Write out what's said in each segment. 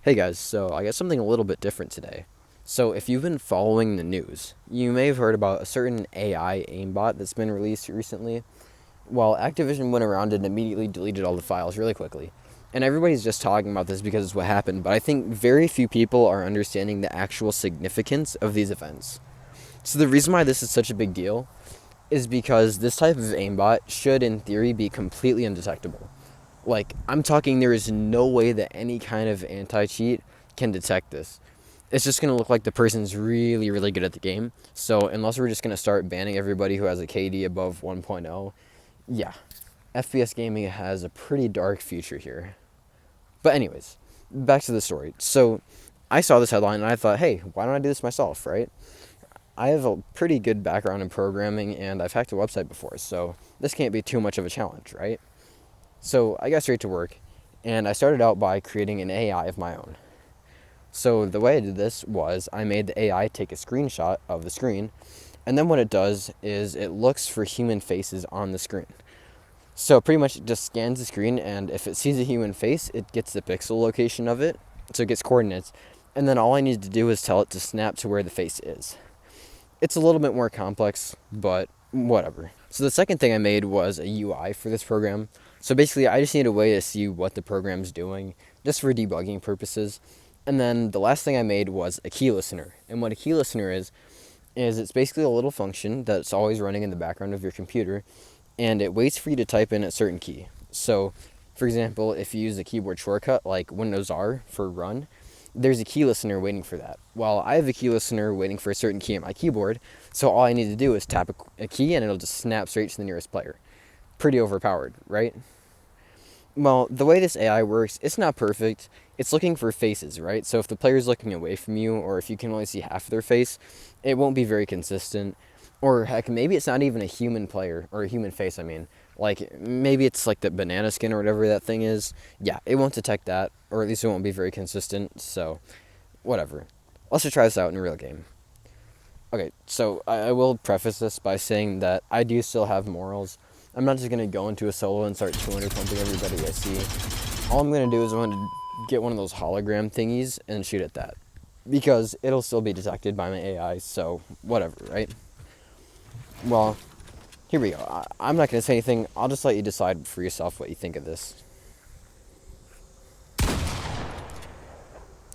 Hey guys, so I got something a little bit different today. So if you've been following the news, you may have heard about a certain AI AIMBOT that's been released recently. Well, Activision went around and immediately deleted all the files really quickly. And everybody's just talking about this because it's what happened, but I think very few people are understanding the actual significance of these events. So the reason why this is such a big deal is because this type of aimbot should, in theory, be completely undetectable. Like, I'm talking, there is no way that any kind of anti-cheat can detect this. It's just going to look like the person's really, really good at the game. So unless we're just going to start banning everybody who has a KD above 1.0, yeah, FPS gaming has a pretty dark future here. But anyways, back to the story. So I saw this headline and I thought, hey, why don't I do this myself, right? I have a pretty good background in programming and I've hacked a website before, so this can't be too much of a challenge, right? So I got straight to work, and I started out by creating an AI of my own. So the way I did this was I made the AI take a screenshot of the screen, and then what it does is it looks for human faces on the screen. So pretty much it just scans the screen, and if it sees a human face, it gets the pixel location of it, so it gets coordinates, and then all I need to do is tell it to snap to where the face is. It's a little bit more complex, but whatever. So the second thing I made was a UI for this program. So basically, I just need a way to see what the program's doing, just for debugging purposes. And then the last thing I made was a key listener. And what a key listener is it's basically a little function that's always running in the background of your computer, and it waits for you to type in a certain key. So, for example, if you use a keyboard shortcut like Windows R for run, there's a key listener waiting for that. Well, I have a key listener waiting for a certain key on my keyboard, so all I need to do is tap a key and it'll just snap straight to the nearest player. Pretty overpowered, right? Well, the way this AI works, it's not perfect. It's looking for faces, right? So if the player's looking away from you, or if you can only see half of their face, it won't be very consistent. Or heck, maybe it's not even a human player, or a human face, I mean. Like, maybe it's like the banana skin or whatever that thing is. Yeah, it won't detect that, or at least it won't be very consistent, so whatever. Let's just try this out in a real game. Okay, so I will preface this by saying that I do still have morals. I'm not just going to go into a solo and start 200 pumping everybody I see. All I'm going to do is I'm going to get one of those hologram thingies and shoot at that. Because it'll still be detected by my AI, so whatever, right? Well, here we go. I'm not going to say anything. I'll just let you decide for yourself what you think of this.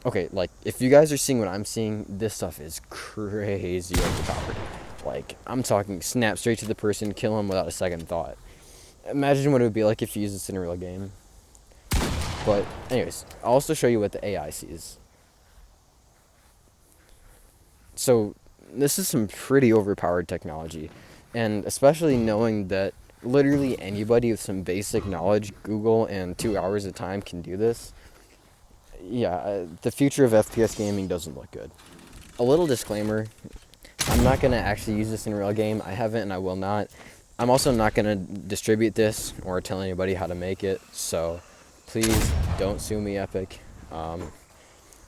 Okay, like, if you guys are seeing what I'm seeing, this stuff is crazy overpowered. Like, I'm talking snap straight to the person, kill him without a second thought. Imagine what it would be like if you used this in a real game. But, anyways, I'll also show you what the AI sees. So, this is some pretty overpowered technology. And especially knowing that literally anybody with some basic knowledge, Google, and 2 hours of time can do this. Yeah, the future of FPS gaming doesn't look good. A little disclaimer, I'm not going to actually use this in a real game. I haven't and I will not. I'm also not going to distribute this or tell anybody how to make it, so please don't sue me, Epic.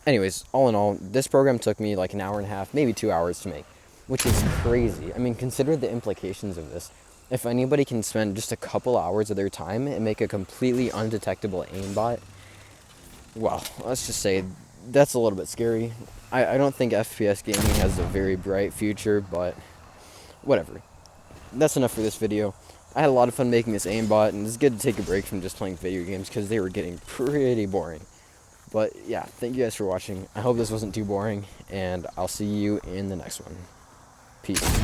Anyways, all in all, this program took me like an hour and a half, maybe 2 hours to make, which is crazy. I mean, consider the implications of this. If anybody can spend just a couple hours of their time and make a completely undetectable aimbot, well, let's just say that's a little bit scary. I don't think FPS gaming has a very bright future, but whatever. That's enough for this video. I had a lot of fun making this aimbot, and it's good to take a break from just playing video games because they were getting pretty boring. But yeah, thank you guys for watching. I hope this wasn't too boring, and I'll see you in the next one. Peace.